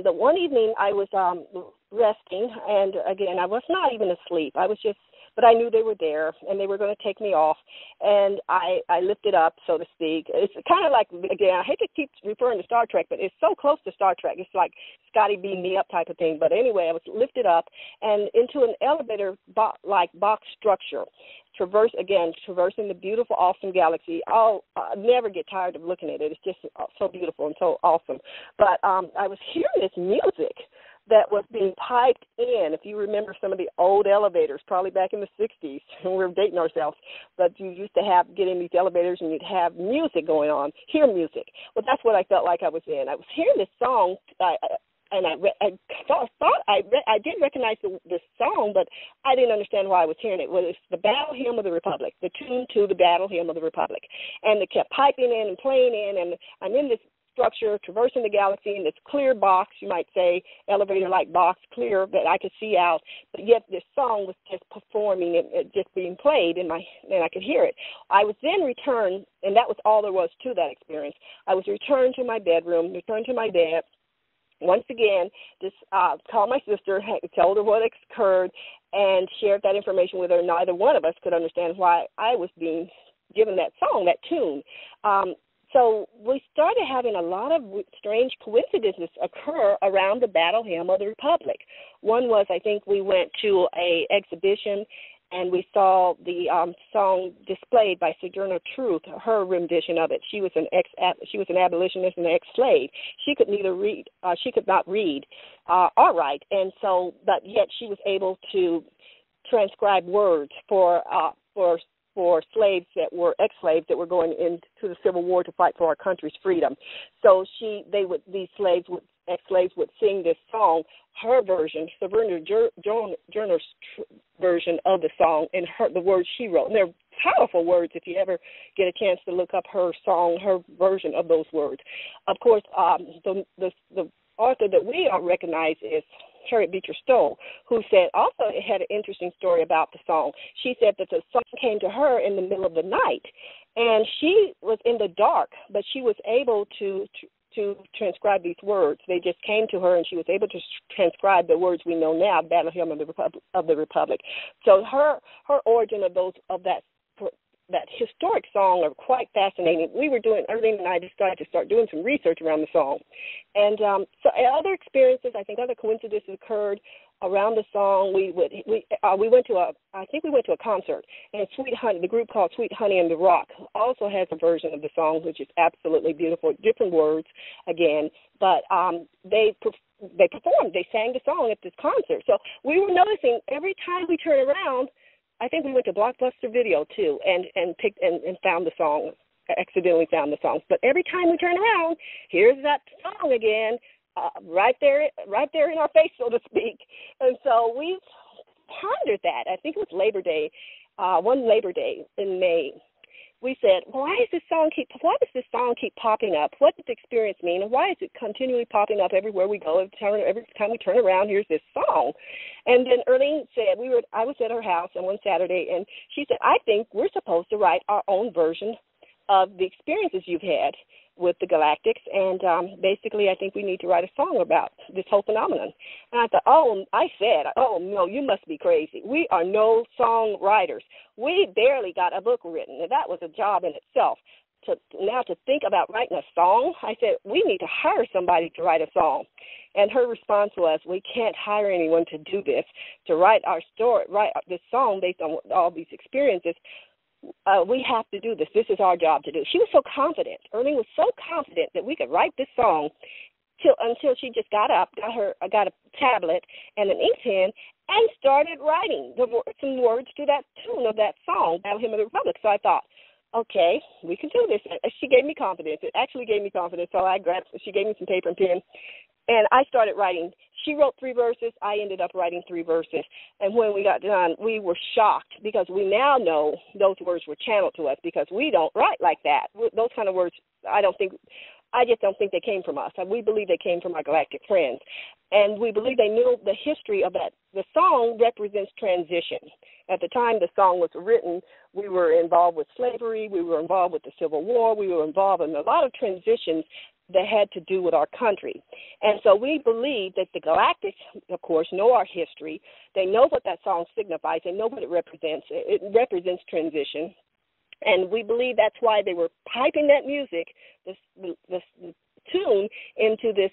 The one evening I was resting, and again, I was not even asleep. But I knew they were there, and they were going to take me off, and I lifted up, so to speak. It's kind of like, again, I hate to keep referring to Star Trek, but it's so close to Star Trek. It's like Scotty beamed me up type of thing. But anyway, I was lifted up and into an elevator-like box structure, traversing the beautiful, awesome galaxy. I'll never get tired of looking at it. It's just so beautiful and so awesome. But I was hearing this music that was being piped in. If you remember some of the old elevators, probably back in the 60s, and we were dating ourselves, but you used to get in these elevators and you'd have music going on, hear music. Well, that's what I felt like I was in. I was hearing this song, and I did recognize the song, but I didn't understand why I was hearing it. Well, it's the Battle Hymn of the Republic, the tune to the Battle Hymn of the Republic. And they kept piping in and playing in, and I'm in this structure, traversing the galaxy in this clear box, you might say, elevator-like box, clear that I could see out, but yet this song was just performing and just being played, and I could hear it. I was then returned, and that was all there was to that experience. I was returned to my bedroom, returned to my bed. Once again, just called my sister, told her what occurred, and shared that information with her. Neither one of us could understand why I was being given that song, that tune. So we started having a lot of strange coincidences occur around the Battle Hymn of the Republic. One was, I think we went to a exhibition and we saw the song displayed by Sojourner Truth, her rendition of it. She was an abolitionist and an ex-slave. She could not read or write, and so, but yet she was able to transcribe words for slaves that were ex-slaves that were going into the Civil War to fight for our country's freedom. So ex-slaves would sing this song, her version, Sojourner Truth's version of the song, and the words she wrote. And they're powerful words if you ever get a chance to look up her song, her version of those words. Of course, the author that we all recognize is Harriet Beecher Stowe, who said also it had an interesting story about the song. She said that the song came to her in the middle of the night, and she was in the dark, but she was able to transcribe these words. They just came to her, and she was able to transcribe the words we know now, Battle Hymn of the Republic. So her origin of that historic song are quite fascinating. Earlene and I decided to start doing some research around the song. And so other experiences, I think other coincidences occurred around the song. We went to a concert, and Sweet Honey, the group called Sweet Honey and the Rock, also has a version of the song, which is absolutely beautiful, different words again, but they performed, they sang the song at this concert. So we were noticing every time we turn around, I think we went to Blockbuster Video too, and picked and found the song, accidentally found the song. But every time we turn around, here's that song again, right there in our face, so to speak. And so we pondered that. I think it was Labor Day, one Labor Day in May. We said, why does this song keep popping up? What does the experience mean, and why is it continually popping up everywhere we go? Every time we turn around, here's this song. And then Earlene said, I was at her house on one Saturday, and she said, I think we're supposed to write our own version of the experiences you've had with the Galactics, and basically I think we need to write a song about this whole phenomenon. And I thought, oh no, you must be crazy. We are no song writers. We barely got a book written, and that was a job in itself. To think about writing a song, I said, we need to hire somebody to write a song. And her response was, we can't hire anyone to do this, to write our story, write this song based on all these experiences. We have to do this. This is our job to do. She was so confident. Earlene was so confident that we could write this song until she just got up, got a tablet and an ink pen, and started writing some words to that tune of that song, Battle Hymn of the Republic. So I thought, okay, we can do this. She gave me confidence. It actually gave me confidence. So she gave me some paper and pen, and I started writing. she wrote 3 verses. I ended up writing 3 verses. And when we got done, we were shocked because we now know those words were channeled to us because we don't write like that. Those kind of words, I just don't think they came from us. We believe they came from our galactic friends. And we believe they knew the history of that. The song represents transition. At the time the song was written, we were involved with slavery, we were involved with the Civil War, we were involved in a lot of transitions that had to do with our country. And so we believe that the Galactics, of course, know our history. They know what that song signifies. They know what it represents. It represents transition. And we believe that's why they were piping that music, the tune, into this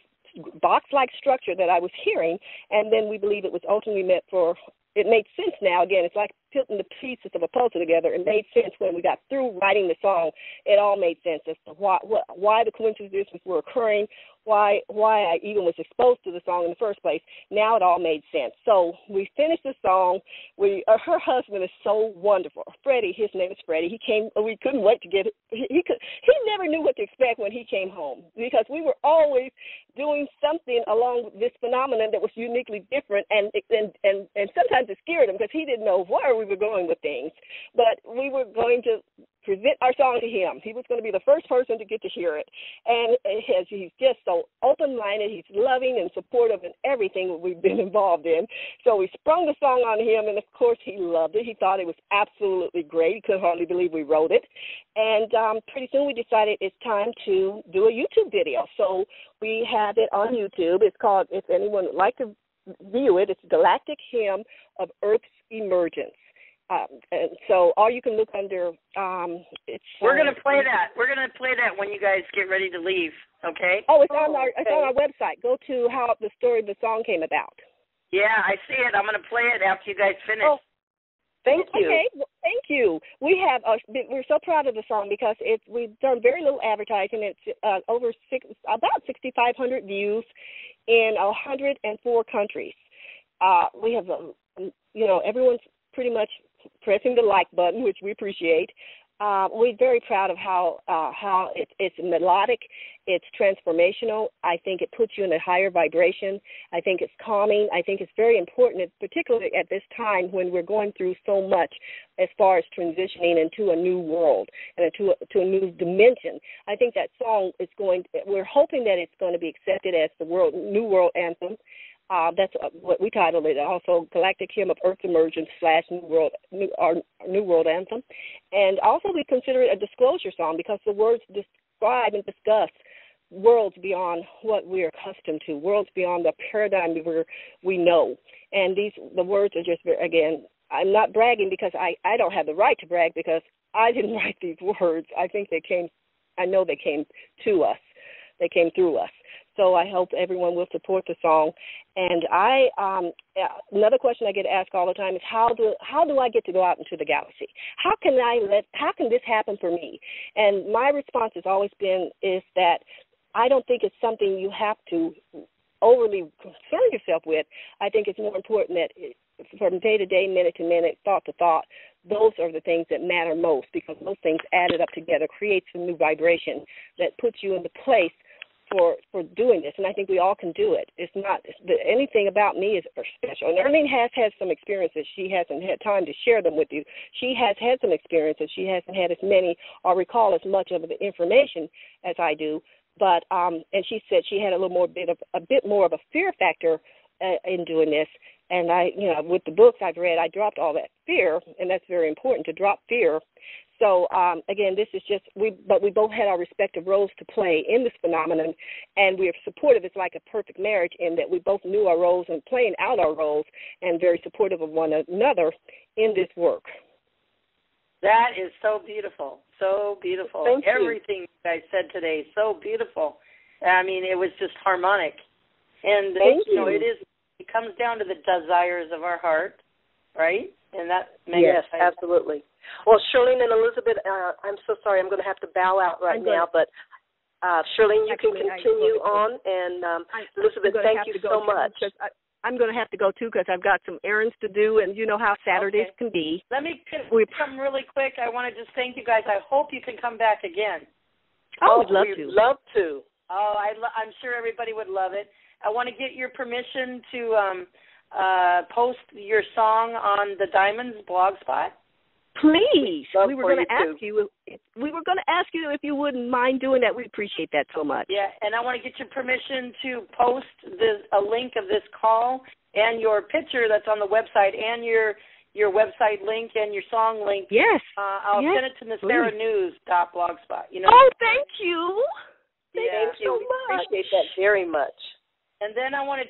box-like structure that I was hearing, and then we believe it was ultimately meant for, it made sense now. Again, it's like putting the pieces of a puzzle together. It made sense when we got through writing the song. It all made sense as to why the coincidences were occurring, why I even was exposed to the song in the first place. Now it all made sense. So we finished the song. Her husband is so wonderful. Freddie, his name is Freddie. He came. We couldn't wait to get it. He never knew what to expect when he came home because we were always doing something along this phenomenon that was uniquely different, and sometimes it scared him because he didn't know where we were going with things. But we were going to present our song to him. He was going to be the first person to get to hear it. And he's just so open-minded. He's loving and supportive in everything that we've been involved in. So we sprung the song on him, and, of course, he loved it. He thought it was absolutely great. He couldn't hardly believe we wrote it. And pretty soon we decided it's time to do a YouTube video. So we have it on YouTube. It's called, if anyone would like to view it, it's Galactic Hymn of Earth's Emergence. And so, or you can look under. We're going to play that. We're going to play that when you guys get ready to leave. Okay. Oh, it's on our website. Go to how the story of the song came about. Yeah, I see it. I'm going to play it after you guys finish. Oh, thank you. Okay, well, thank you. We're so proud of the song because we've done very little advertising. It's about 6,500 views in 104 countries. We have, everyone's pretty much pressing the like button, which we appreciate. We're very proud of how it's melodic, it's transformational. I think it puts you in a higher vibration. I think it's calming. I think it's very important, particularly at this time when we're going through so much as far as transitioning into a new world and to a new dimension. I think that song we're hoping that it's going to be accepted as the new world anthem. That's what we titled it. Also, Galactic Hymn of Earth's Emergence / New World Anthem. And also we consider it a disclosure song because the words describe and discuss worlds beyond what we're accustomed to, worlds beyond the paradigm we know. And the words are just, again, I'm not bragging because I don't have the right to brag because I didn't write these words. I know they came to us. They came through us. So I hope everyone will support the song. And another question I get asked all the time is how do I get to go out into the galaxy? How can this happen for me? And my response has always been is that I don't think it's something you have to overly concern yourself with. I think it's more important that from day to day, minute to minute, thought to thought, those are the things that matter most because those things added up together creates a new vibration that puts you into place for doing this, and I think we all can do it. It's not anything about me is special. And Earlene has had some experiences. She hasn't had time to share them with you. She has had some experiences. She hasn't had as many or recall as much of the information as I do. But and she said she had a bit more of a fear factor in doing this. And with the books I've read, I dropped all that fear, and that's very important to drop fear. So, again, this is just, but we both had our respective roles to play in this phenomenon, and we are supportive. It's like a perfect marriage in that we both knew our roles and playing out our roles and very supportive of one another in this work. That is so beautiful, so beautiful. Thank you. Everything you guys said today, so beautiful. I mean, it was just harmonic. And, it comes down to the desires of our heart, right? And that makes Yes, absolutely. Well, Shirlene and Elizabeth, I'm so sorry. I'm going to have to bow out now, but Shirlene, you can continue on. And Elizabeth, thank you so much. I'm going to have to go, too, because I've got some errands to do, and you know how Saturdays can be. Let me come really quick. I want to just thank you guys. I hope you can come back again. I would love to. Love to. Oh, I'm sure everybody would love it. I want to get your permission to post your song on the Diamonds blog spot. Please. We were going to ask you. We were going to ask you if you wouldn't mind doing that. We'd appreciate that so much. Yeah, and I want to get your permission to post a link of this call and your picture that's on the website and your website link and your song link. Yes. I'll send it to NasaraNews.blogspot. Oh, thank you. Thank you. We appreciate that very much. And then I want to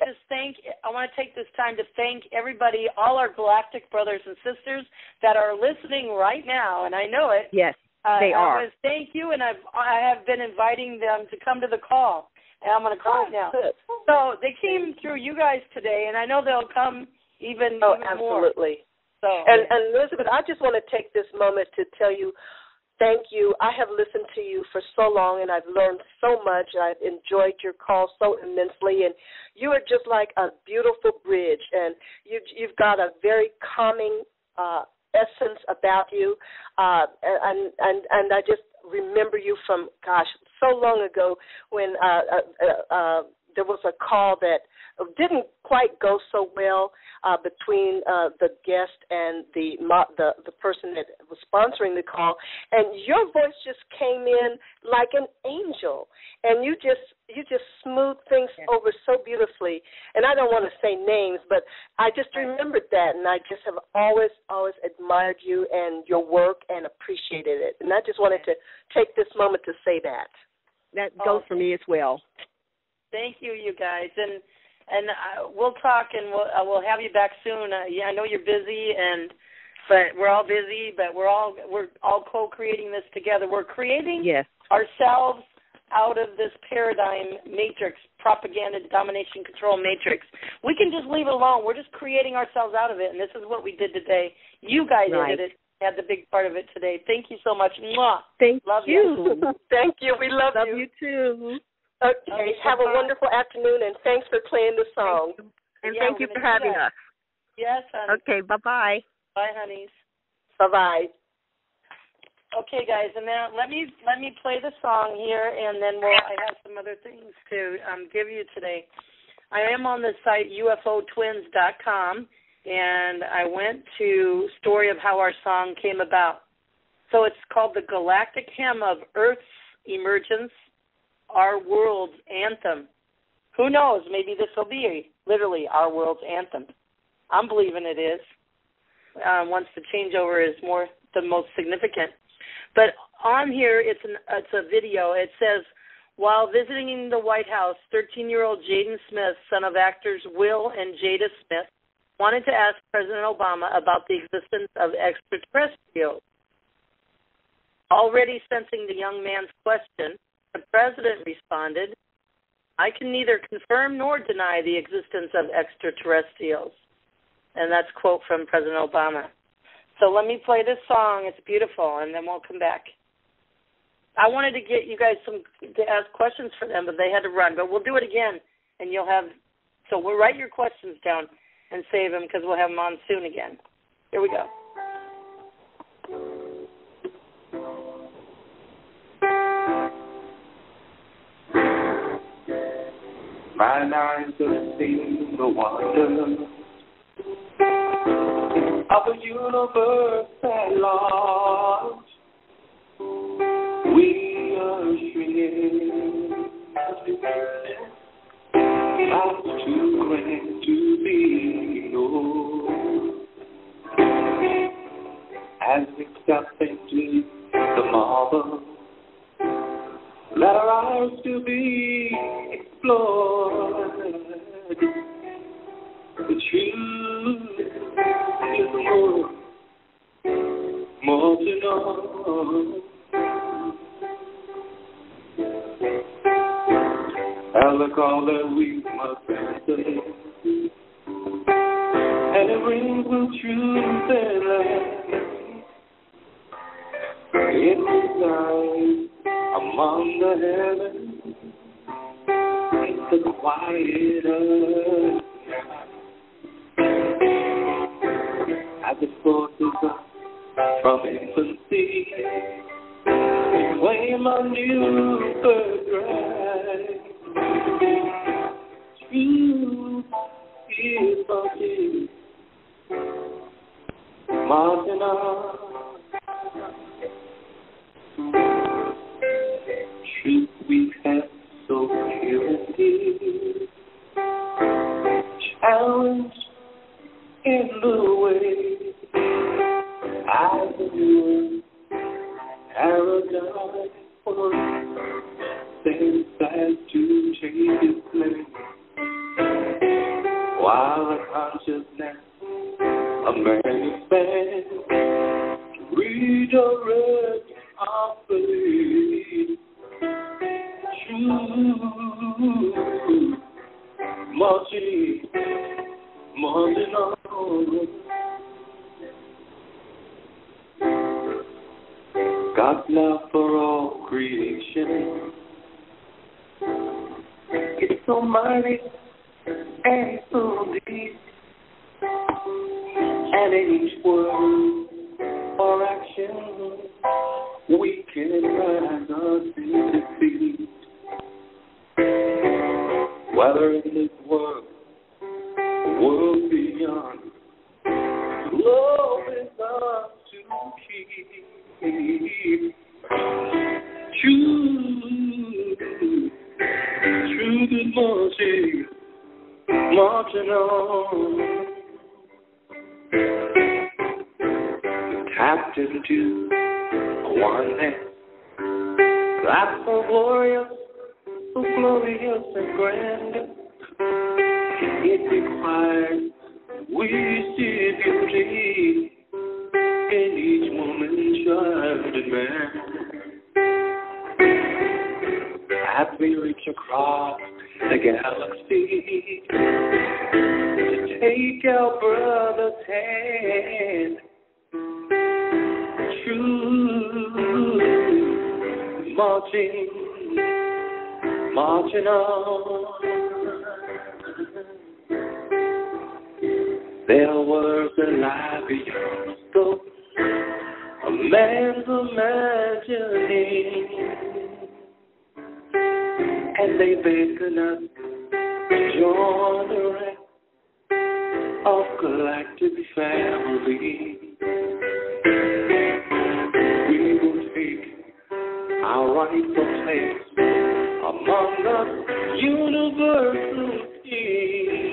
take this time to thank everybody, all our Galactic brothers and sisters that are listening right now, and I know it. Yes, they are. I want to thank you, and I have been inviting them to come to the call, and I'm going to call it now. So they came through you guys today, and I know they'll come even more. Absolutely. So, and Elizabeth, I just want to take this moment to tell you, thank you. I have listened to you for so long, and I've learned so much. I've enjoyed your call so immensely, and you are just like a beautiful bridge, and you've got a very calming essence about you, and I just remember you from, so long ago when there was a call that didn't quite go so well between the guest and the person that was sponsoring the call, and your voice just came in like an angel, and you just smoothed things over so beautifully. And I don't want to say names, but I just remembered that, and I just have always admired you and your work and appreciated it. And I just wanted to take this moment to say that. That goes for me as well. Thank you, you guys, and we'll talk, and we'll have you back soon. I know you're busy, but we're all busy, but we're all co-creating this together. We're creating ourselves out of this paradigm matrix, propaganda, domination, control matrix. We can just leave it alone. We're just creating ourselves out of it, and this is what we did today. You guys did it. Had the big part of it today. Thank you so much. Mwah. Love you. Thank you. We love you. Love you too. Okay, have a wonderful afternoon, and thanks for playing the song. Thank you for having us. Yes, honey. Okay, bye-bye. Bye, honeys. Bye-bye. Okay, guys, and now let me play the song here, and then I have some other things to give you today. I am on the site UFOtwins.com, and I went to story of how our song came about. So it's called the Galactic Hymn of Earth's Emergence, Our World's Anthem. Who knows? Maybe this will be literally our world's anthem. I'm believing it is. Once the changeover is the most significant. But on here, it's a video. It says, while visiting the White House, 13-year-old Jaden Smith, son of actors Will and Jada Smith, wanted to ask President Obama about the existence of extraterrestrials. Already sensing the young man's question, the president responded, I can neither confirm nor deny the existence of extraterrestrials. And that's a quote from President Obama. So let me play this song. It's beautiful, and then we'll come back. I wanted to get you guys to ask questions for them, but they had to run. But we'll do it again, and so we'll write your questions down and save them because we'll have them on soon again. Here we go. Mine eyes have seen the wonder of the universe at large. We are shrinking, not too grand to be ignored. As we step into the marvel, let our eyes to be explored. The truth is more to know. As a call that we must answer, and it rings with truth and light. In the night, among the heavens, it's the quiet earth. As it forces us from infancy, claim a new birthright. truth is marching, marching on. Truth we have so purity, challenge in the way I do paradise for things that to change its place, while the consciousness of man expands, redirect our faith. True, marching, marching on. God's love for all creation, it's so mighty and so deep, and in each word or action we can rise up in defeat. Whether in this world beyond, love is us to keep. Truth is marching, marching on. Tapped into oneness, that's so glorious, so glorious and grand. It requires we see beauty in each woman, child, and man. As we reach across the galaxy to take our brother's hand, true, marching, marching on. Their words are lie beyond scope, a man's imagining, and they beckon us to join the ranks of Galactic family. We will take our rightful place among us universal kings.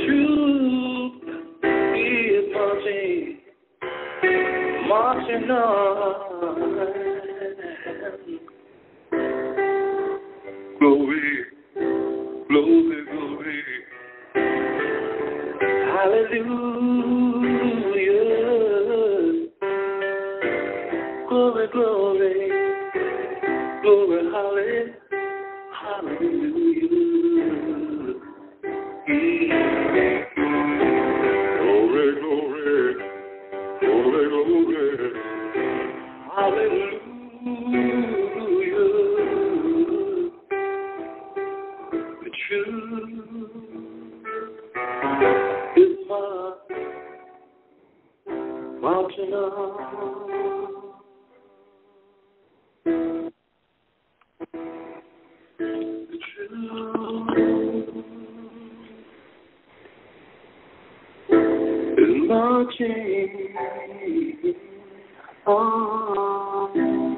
Truth is marching, marching on. Glory, glory, glory. Hallelujah. Glory, glory, glory, hallelujah. Hallelujah. Glory, glory, glory, glory. Hallelujah. The truth is marching on. The truth is marching on.